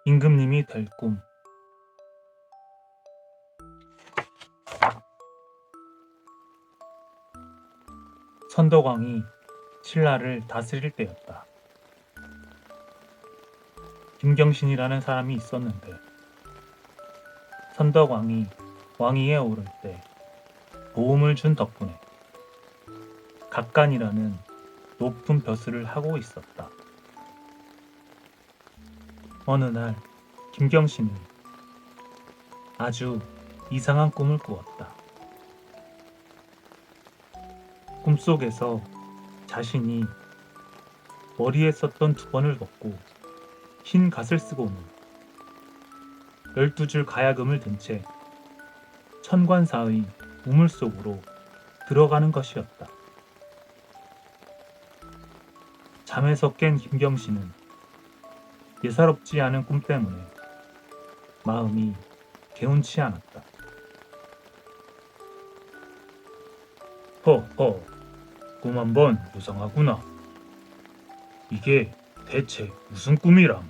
임금님이 될 꿈. 선덕왕이 신라를 다스릴 때였다. 김경신이라는 사람이 있었는데 선덕왕이 왕위에 오를 때 도움을 준 덕분에 각간이라는 높은 벼슬을 하고 있었다. 어느 날 김경신은 아주 이상한 꿈을 꾸었다. 꿈속에서 자신이 머리에 썼던 두건을 벗고 흰 갓을 쓰고는 12줄 가야금을 든 채 천관사의 우물 속으로 들어가는 것이었다. 잠에서 깬 김경신은 예사롭지 않은 꿈 때문에 마음이 개운치 않았다. 허허, 꿈 한번 무성하구나. 이게 대체 무슨 꿈이람?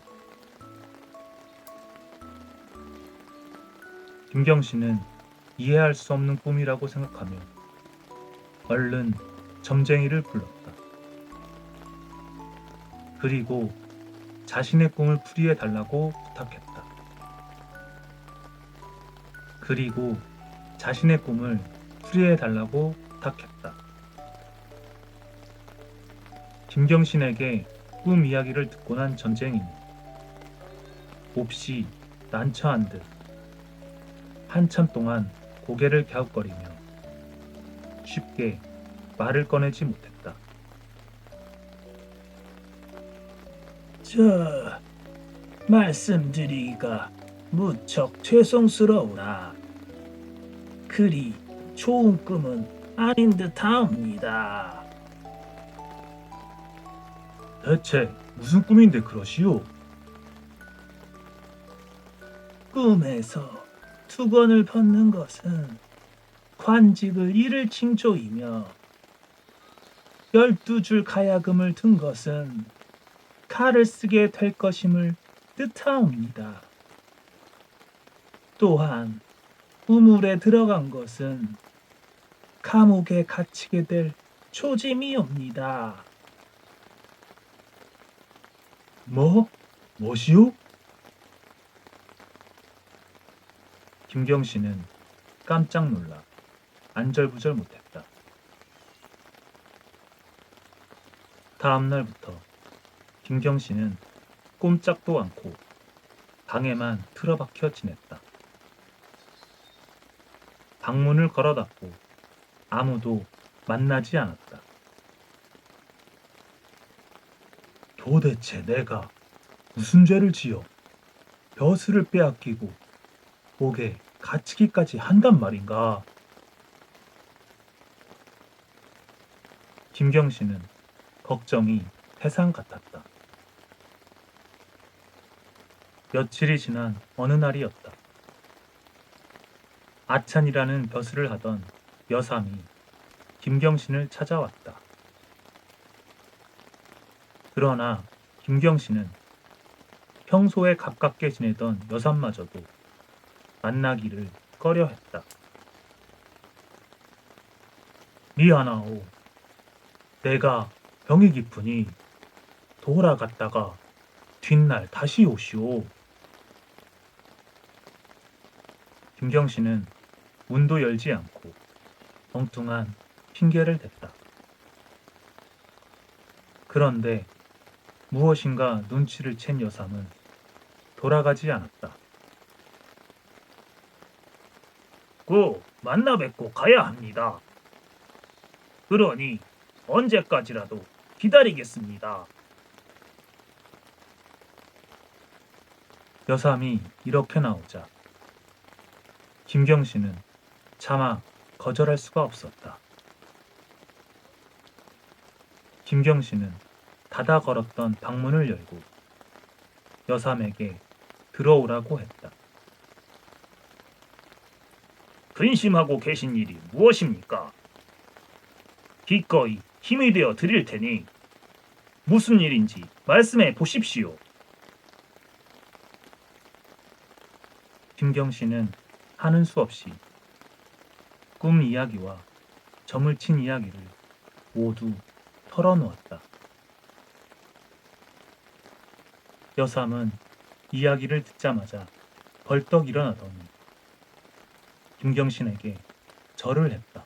김경신은 이해할 수 없는 꿈이라고 생각하며 얼른 점쟁이를 불렀다. 그리고 자신의 꿈을 풀이해 달라고 부탁했다. 김경신에게 꿈 이야기를 듣고 난 점쟁이는 몹시 난처한 듯 한참 동안 고개를 갸웃거리며 쉽게 말을 꺼내지 못했다. 말씀드리기가 무척 죄송스러우나 그리 좋은 꿈은 아닌 듯하옵니다. 대체 무슨 꿈인데 그러시오? 꿈에서 투건을 벗는 것은 관직을 잃을 징조이며 12줄 가야금을 든 것은 칼을 쓰게 될 것임을 뜻하옵니다. 또한 우물에 들어간 것은 감옥에 갇히게 될 초짐이옵니다. 뭐시오? 김경신은 깜짝 놀라 안절부절 못했다. 다음 날부터 김경신은 꼼짝도 않고 방에만 틀어박혀 지냈다. 방문을 걸어 닫고 아무도 만나지 않았다. 도대체 내가 무슨 죄를 지어 벼슬을 빼앗기고 목에 갇히기까지 한단 말인가? 김경신은 걱정이 태산 같았다. 며칠이 지난 어느 날이었다. 아찬이라는 벼슬을 하던 여삼이 김경신을 찾아왔다. 그러나 김경신은 평소에 가깝게 지내던 여삼마저도 만나기를 꺼려했다. 미안하오. 내가 병이 깊으니 돌아갔다가 뒷날 다시 오시오. 김경신은 문도 열지 않고 엉뚱한 핑계를 댔다. 그런데 무엇인가 눈치를 챈 여삼은 돌아가지 않았다. 꼭 만나 뵙고 가야 합니다. 그러니 언제까지라도 기다리겠습니다. 여삼이 이렇게 나오자 김경신은 차마 거절할 수가 없었다. 김경신은 닫아 걸었던 방문을 열고 여삼에게 들어오라고 했다. 근심하고 계신 일이 무엇입니까? 기꺼이 힘이 되어 드릴 테니 무슨 일인지 말씀해 보십시오. 김경신은 하는 수 없이 꿈 이야기와 점을 친 이야기를 모두 털어놓았다. 여삼은 이야기를 듣자마자 벌떡 일어나더니 김경신에게 절을 했다.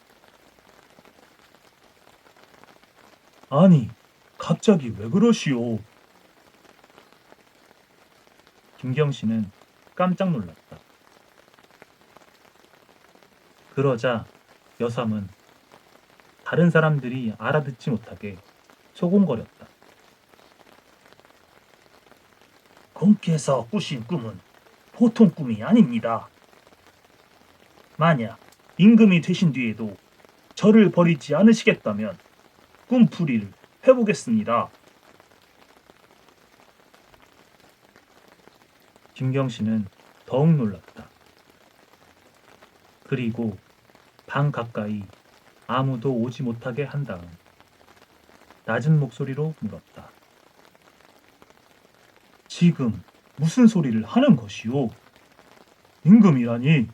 아니, 갑자기 왜 그러시오? 김경신은 깜짝 놀랐다. 그러자 여삼은 다른 사람들이 알아듣지 못하게 소곤거렸다. 공께서 꾸신 꿈은 보통 꿈이 아닙니다. 만약 임금이 되신 뒤에도 저를 버리지 않으시겠다면 꿈풀이를 해보겠습니다. 김경신은 더욱 놀랐다. 그리고 방 가까이 아무도 오지 못하게 한 다음 낮은 목소리로 물었다. 지금 무슨 소리를 하는 것이오? 임금이라니?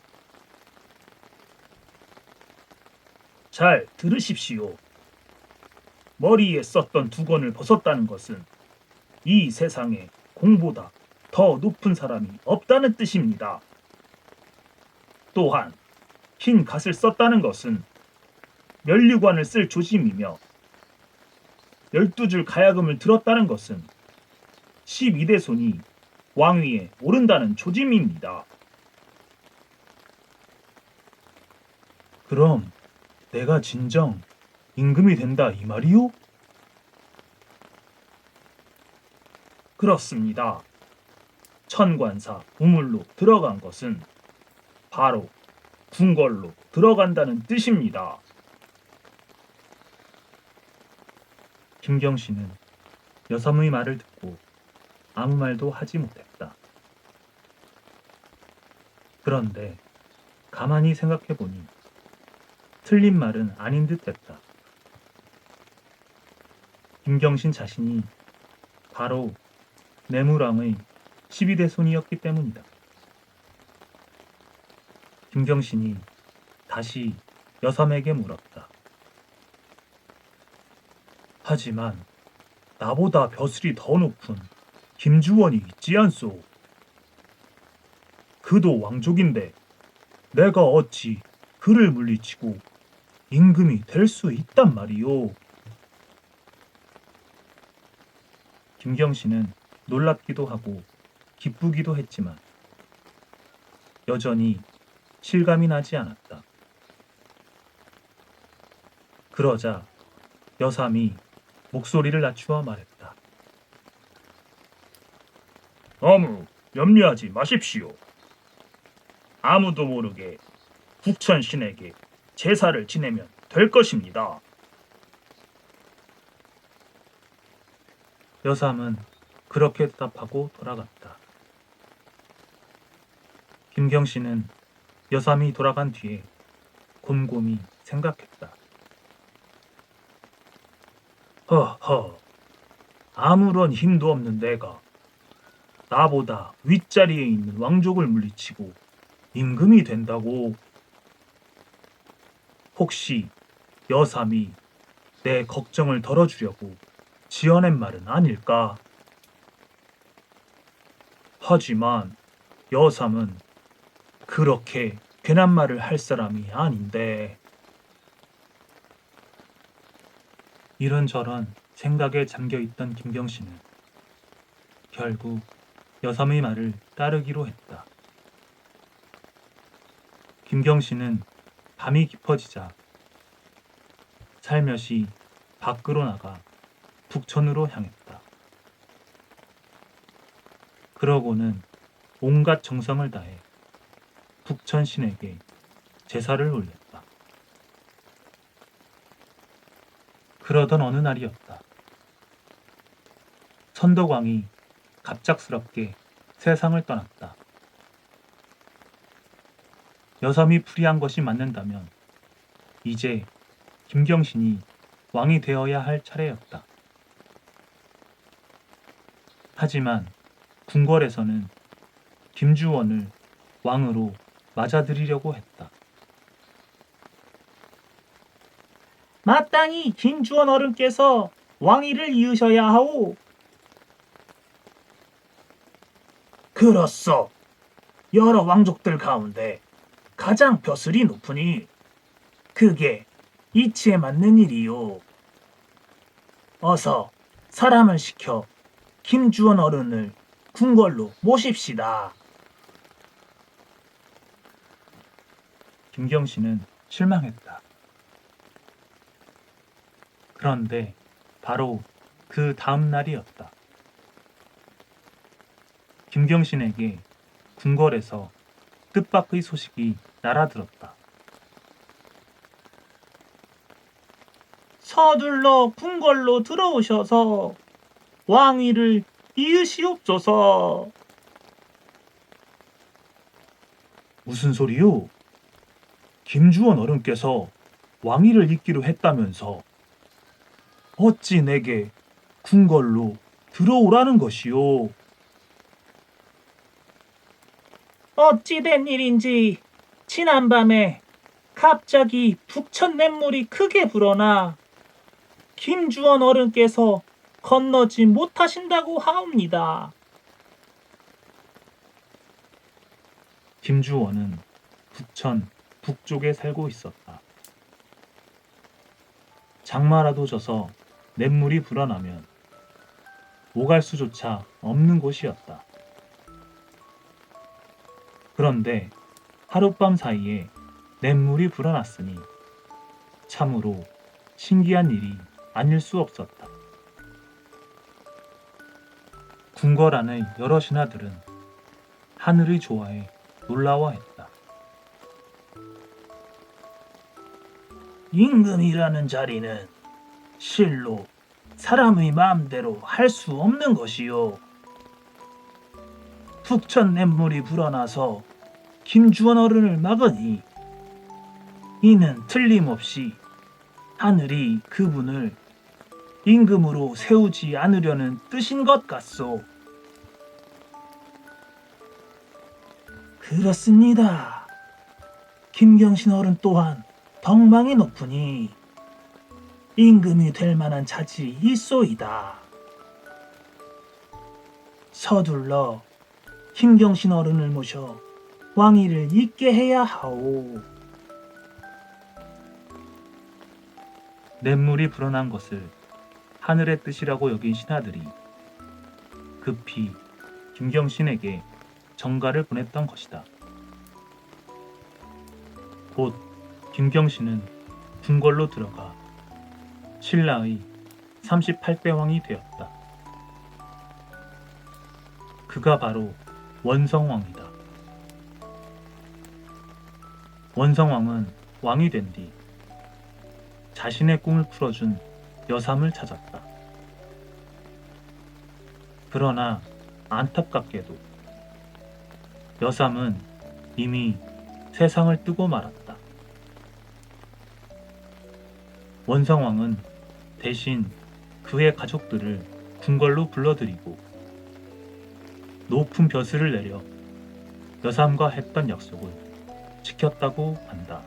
잘 들으십시오. 머리에 썼던 두건을 벗었다는 것은 이 세상에 공보다 더 높은 사람이 없다는 뜻입니다. 또한 흰 갓을 썼다는 것은 면류관을 쓸 조짐이며 12줄 가야금을 들었다는 것은 12대 손이 왕위에 오른다는 조짐입니다. 그럼 내가 진정 임금이 된다 이 말이오? 그렇습니다. 천관사 우물로 들어간 것은 바로 궁궐로 들어간다는 뜻입니다. 김경신은 여삼의 말을 듣고 아무 말도 하지 못했다. 그런데 가만히 생각해보니 틀린 말은 아닌 듯 했다. 김경신 자신이 바로 내무랑의 12대 손이었기 때문이다. 김경신이 다시 여삼에게 물었다. 하지만 나보다 벼슬이 더 높은 김주원이 있지 않소? 그도 왕족인데 내가 어찌 그를 물리치고 임금이 될 수 있단 말이오. 김경신은 놀랍기도 하고 기쁘기도 했지만 여전히 실감이 나지 않았다. 그러자 여삼이 목소리를 낮추어 말했다. 너무 염려하지 마십시오. 아무도 모르게 국천신에게 제사를 지내면 될 것입니다. 여삼은 그렇게 대답하고 돌아갔다. 김경신은 여삼이 돌아간 뒤에 곰곰이 생각했다. 허허, 아무런 힘도 없는 내가 나보다 윗자리에 있는 왕족을 물리치고 임금이 된다고? 혹시 여삼이 내 걱정을 덜어주려고 지어낸 말은 아닐까? 하지만 여삼은 그렇게 괜한 말을 할 사람이 아닌데. 이런저런 생각에 잠겨있던 김경신은 결국 여삼의 말을 따르기로 했다. 김경신은 밤이 깊어지자 살며시 밖으로 나가 북천으로 향했다. 그러고는 온갖 정성을 다해 북천 신에게 제사를 올렸다. 그러던 어느 날이었다. 선덕왕이 갑작스럽게 세상을 떠났다. 여삼이 풀이한 것이 맞는다면 이제 김경신이 왕이 되어야 할 차례였다. 하지만 궁궐에서는 김주원을 왕으로 맞아들이려고 했다. 마땅히 김주원 어른께서 왕위를 이으셔야 하오. 그렇소. 여러 왕족들 가운데 가장 벼슬이 높으니 그게 이치에 맞는 일이요. 어서 사람을 시켜 김주원 어른을 궁궐로 모십시다. 김경신은 실망했다. 그런데 바로 그 다음 날이었다. 김경신에게 궁궐에서 뜻밖의 소식이 날아들었다. 서둘러 궁궐로 들어오셔서 왕위를 이으시옵소서. 무슨 소리요? 김주원 어른께서 왕위를 잇기로 했다면서 어찌 내게 궁궐로 들어오라는 것이요? 어찌된 일인지 지난밤에 갑자기 북천 냇물이 크게 불어나 김주원 어른께서 건너지 못하신다고 하옵니다. 김주원은 북천 북쪽에 살고 있었다. 장마라도 져서 냇물이 불어나면 오갈 수조차 없는 곳이었다. 그런데 하룻밤 사이에 냇물이 불어났으니 참으로 신기한 일이 아닐 수 없었다. 궁궐 안의 여러 신하들은 하늘의 조화에 놀라워했다. 임금이라는 자리는 실로 사람의 마음대로 할 수 없는 것이요. 북천 냇물이 불어나서 김주원 어른을 막으니 이는 틀림없이 하늘이 그분을 임금으로 세우지 않으려는 뜻인 것 같소. 그렇습니다. 김경신 어른 또한 덕망이 높으니 임금이 될 만한 자질이 있소이다. 서둘러 김경신 어른을 모셔 왕위를 잇게 해야 하오. 냇물이 불어난 것을 하늘의 뜻이라고 여긴 신하들이 급히 김경신에게 정가를 보냈던 것이다. 곧 김경신은 궁궐로 들어가 신라의 38대 왕이 되었다. 그가 바로 원성왕이다. 원성왕은 왕이 된 뒤 자신의 꿈을 풀어준 여삼을 찾았다. 그러나 안타깝게도 여삼은 이미 세상을 뜨고 말았다. 원성왕은 대신 그의 가족들을 궁궐로 불러들이고 높은 벼슬을 내려 여삼과 했던 약속을 지켰다고 한다.